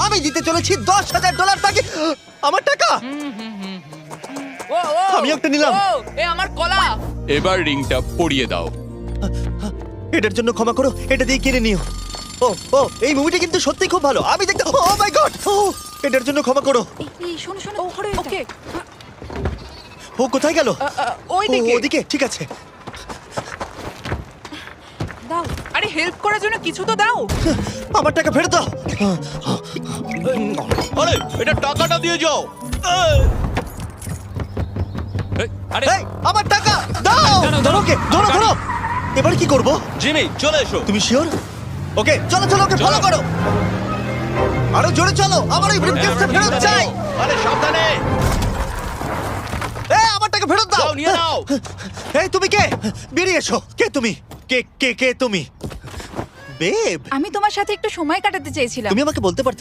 আমি দিতে চলেছি $10,000 তাকে। আমার টাকা ও ও আমি একটা নিলাম। ও, এ আমার কলা। এবার রিংটা পরিয়ে দাও। এটার জন্য ক্ষমা করো, এটা দিয়ে কিনে নিও। ও ও এই মুভিটা কিন্তু সত্যি খুব ভালো, আমি দেখতে। ও মাই গড, এটার জন্য ক্ষমা করো। এই শোনো শোনো ও ধরো এটা। ওকে ও কোথায় গেল? ওই দিকে। ওদিকে, ঠিক আছে। দাও। আরে হেল্প করার জন্য কিছু তো দাও। আমার টাকা ফেরত দাও। আরে এটা টাকাটা দিয়ে যাও। আরে এই, আমার টাকা দাও। দাঁড়াও, ধরো ওকে, ধরো আমার ধরো। এবার কি করব? জিমি চলে এসো। তুমি শিওর? ওকে চলো চলো, ওকে ফলো করো। আরো জোরে চলো, আমার এই ব্রিফকেসটা ফেরত চাই। আরে সাবধানে। এই আমার টাকা ফেরত দাও। যাও নিয়ে নাও। এই তুমি কে? বেরিয়ে এসো। কে তুমি? কে কে কে তুমি? বেব, আমি তোমার সাথে একটু সময় কাটাতে চেয়েছিলাম। তুমি আমাকে বলতে পারতে